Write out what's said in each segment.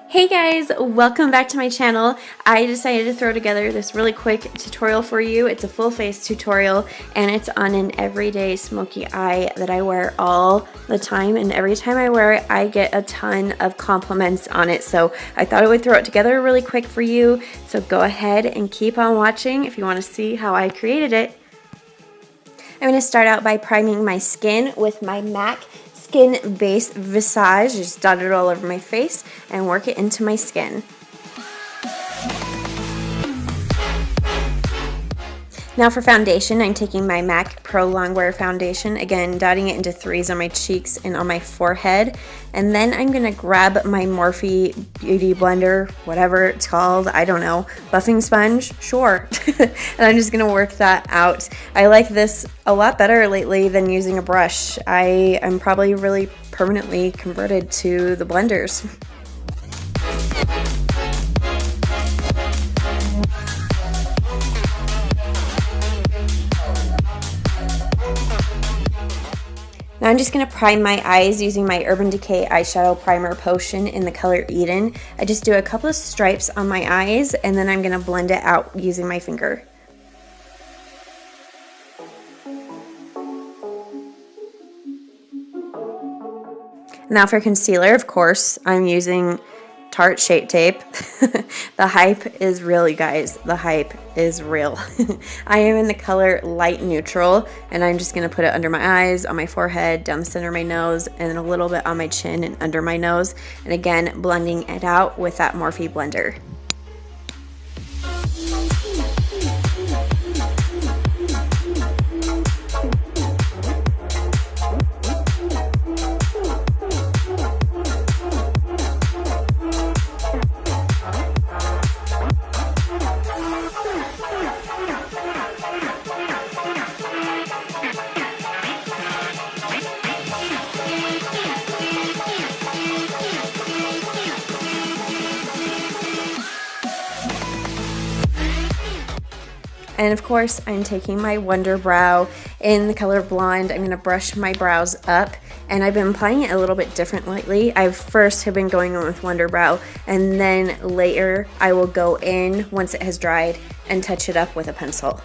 Hey guys, welcome back to my channel. I decided to throw together this really quick tutorial for you. It's a full face tutorial and it's on an everyday smoky eye that I wear all the time, and every time I wear it I get a ton of compliments on it, so I thought I would throw it together really quick for you. So go ahead and keep on watching if you want to see how I created it. I'm going to start out by priming my skin with my MAC Skin Base Visage. Just dot it all over my face and work it into my skin. Now for foundation, I'm taking my MAC Pro Longwear foundation, again dotting it into threes on my cheeks and on my forehead, and then I'm going to grab my Morphe Beauty Blender, whatever it's called, I don't know, buffing sponge, sure, and I'm just going to work that out. I like this a lot better lately than using a brush. I'm probably really permanently converted to the blenders. Now I'm just going to prime my eyes using my Urban Decay Eyeshadow Primer Potion in the color Eden. I just do a couple of stripes on my eyes and then I'm going to blend it out using my finger. Now for concealer, of course, I'm using Tarte Shape Tape. The hype is real, you guys. The hype is real. I am in the color Light Neutral, and I'm just going to put it under my eyes, on my forehead, down the center of my nose, and then a little bit on my chin and under my nose. And again, blending it out with that Morphe blender. And of course, I'm taking my Wonder Brow in the color Blonde. I'm going to brush my brows up, and I've been applying it a little bit different lately. I first have been going on with Wonder Brow, and then later I will go in once it has dried and touch it up with a pencil.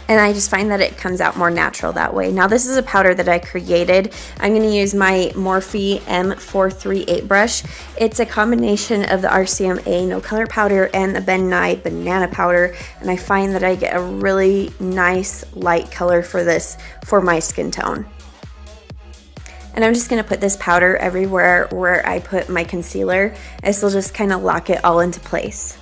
And I just find that it comes out more natural that way. Now this is a powder that I created. I'm going to use my Morphe M438 brush. It's a combination of the RCMA No Color powder and the Ben Nye banana powder, and I find that I get a really nice light color for this for my skin tone. And I'm just going to put this powder everywhere where I put my concealer. This will just kind of lock it all into place.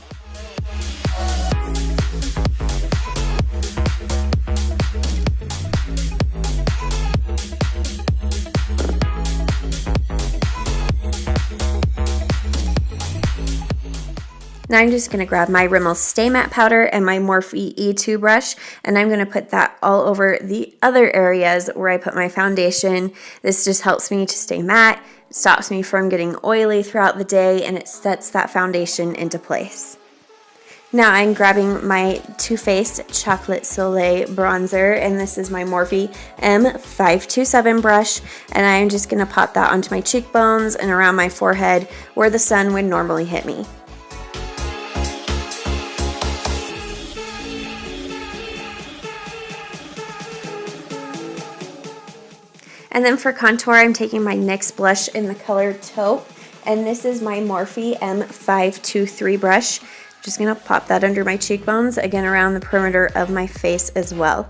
Now I'm just going to grab my Rimmel Stay Matte powder and my Morphe E2 brush, and I'm going to put that all over the other areas where I put my foundation. This just helps me to stay matte, stops me from getting oily throughout the day, and it sets that foundation into place. Now I'm grabbing my Too Faced Chocolate Soleil bronzer, and this is my Morphe M527 brush, and I'm just going to pop that onto my cheekbones and around my forehead where the sun would normally hit me. And then for contour, I'm taking my NYX blush in the color Taupe, and this is my Morphe M523 brush. Just going to pop that under my cheekbones, again around the perimeter of my face as well.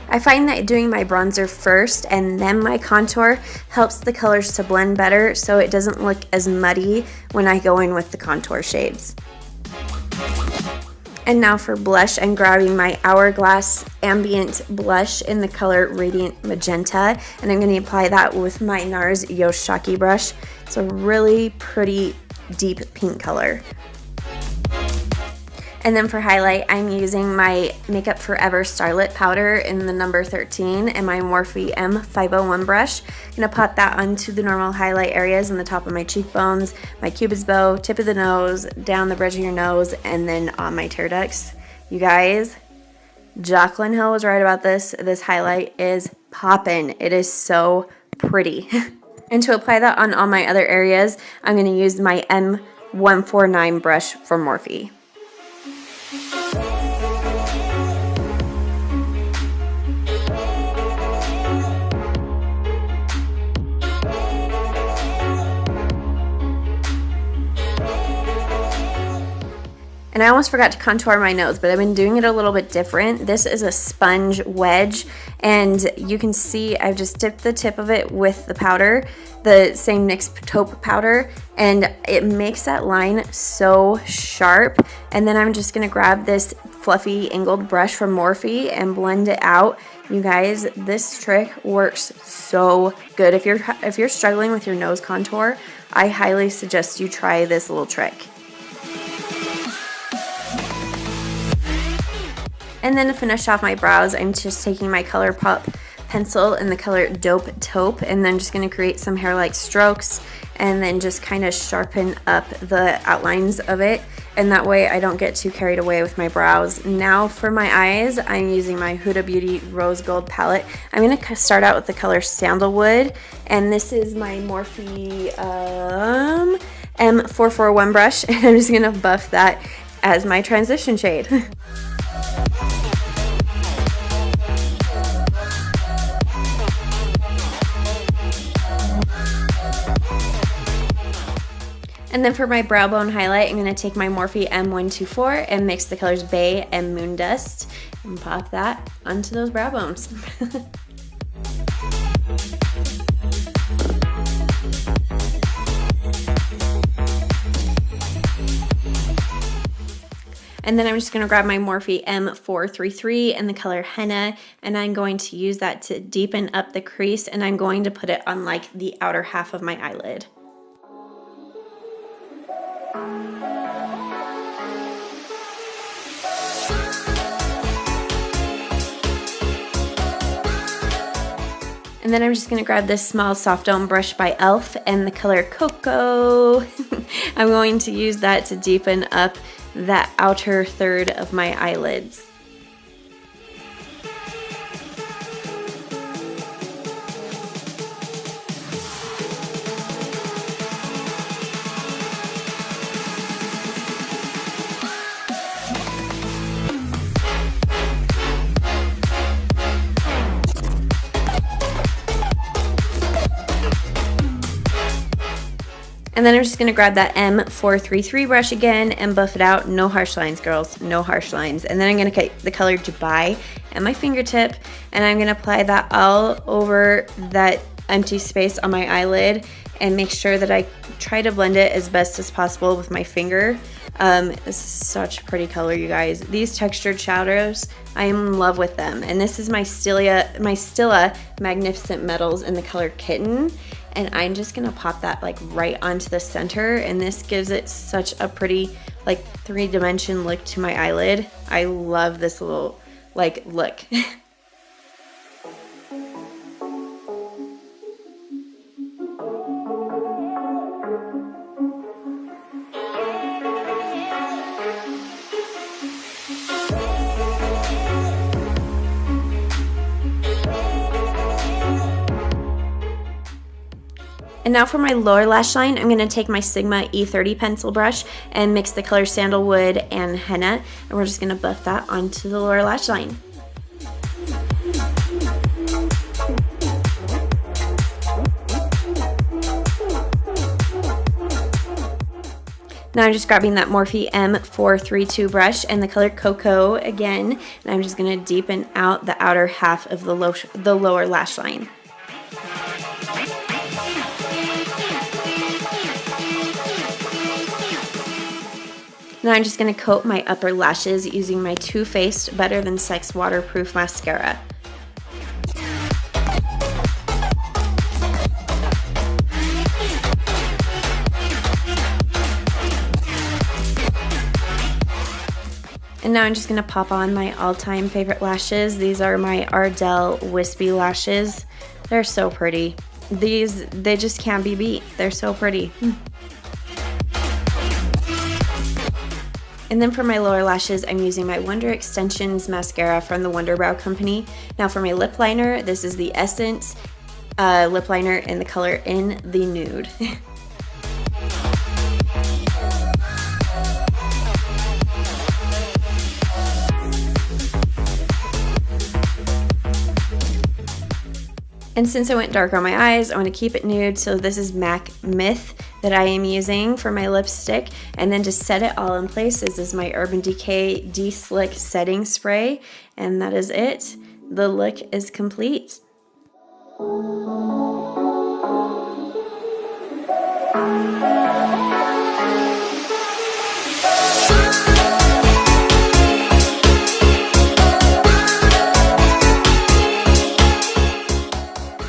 I find that doing my bronzer first and then my contour helps the colors to blend better, so it doesn't look as muddy when I go in with the contour shades. And now for blush, I'm grabbing my Hourglass Ambient Blush in the color Radiant Magenta, and I'm going to apply that with my NARS Yoshaki brush. It's a really pretty deep pink color. And then for highlight, I'm using my Makeup Forever Starlit powder in the number 13 and my Morphe M501 brush. I'm going to pop that onto the normal highlight areas on the top of my cheekbones, my cupid's bow, tip of the nose, down the bridge of your nose, and then on my tear ducts. You guys, Jaclyn Hill was right about this. This highlight is poppin'. It is so pretty. And to apply that on all my other areas, I'm going to use my M149 brush from Morphe. And I almost forgot to contour my nose, but I've been doing it a little bit different. This is a sponge wedge, and you can see I've just dipped the tip of it with the powder, the same NYX taupe powder, and it makes that line so sharp. And then I'm just gonna grab this fluffy angled brush from Morphe and blend it out. You guys, this trick works so good. If you're struggling with your nose contour, I highly suggest you try this little trick. And then to finish off my brows, I'm just taking my ColourPop pencil in the color Dope Taupe, and then just going to create some hair-like strokes and then just kind of sharpen up the outlines of it. And that way I don't get too carried away with my brows. Now for my eyes, I'm using my Huda Beauty Rose Gold palette. I'm going to start out with the color Sandalwood, and this is my Morphe M441 brush, and I'm just going to buff that as my transition shade. And then for my brow bone highlight, I'm going to take my Morphe M124 and mix the colors Bay and Moon Dust and pop that onto those brow bones. And then I'm just going to grab my Morphe M433 in the color Henna, and I'm going to use that to deepen up the crease, and I'm going to put it on like the outer half of my eyelid. And then I'm just going to grab this small soft dome brush by e.l.f. and the color Cocoa. I'm going to use that to deepen up that outer third of my eyelids. And then I'm just going to grab that M433 brush again and buff it out. No harsh lines, girls. No harsh lines. And then I'm going to get the color Dubai at my fingertip, and I'm going to apply that all over that empty space on my eyelid and make sure that I try to blend it as best as possible with my finger. This is such a pretty color, you guys. These textured shadows, I am in love with them. And this is my Stila Magnificent Metals in the color Kitten. And I'm just gonna pop that like right onto the center, and this gives it such a pretty like 3-dimension look to my eyelid. I love this little like look. And now for my lower lash line, I'm going to take my Sigma E30 pencil brush and mix the color Sandalwood and Henna, and we're just going to buff that onto the lower lash line. Now I'm just grabbing that Morphe M432 brush and the color Cocoa again, and I'm just going to deepen out the outer half of the lower lash line. Now I'm just going to coat my upper lashes using my Too Faced Better Than Sex Waterproof Mascara. And now I'm just going to pop on my all-time favorite lashes. These are my Ardell Wispy lashes. They're so pretty. They just can't be beat. They're so pretty. And then for my lower lashes, I'm using my Wonder Extensions mascara from the Wonder Brow Company. Now for my lip liner, this is the Essence lip liner in the color In the Nude. And since I went dark on my eyes, I want to keep it nude, so this is MAC Myth that I am using for my lipstick. And then to set it all in place, this is my Urban Decay De-Slick Setting Spray, and that is it. The look is complete.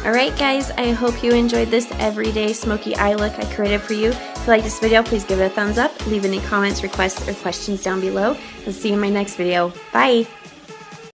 Alright guys, I hope you enjoyed this everyday smoky eye look I created for you. If you like this video, please give it a thumbs up, leave any comments, requests, or questions down below. I'll see you in my next video. Bye!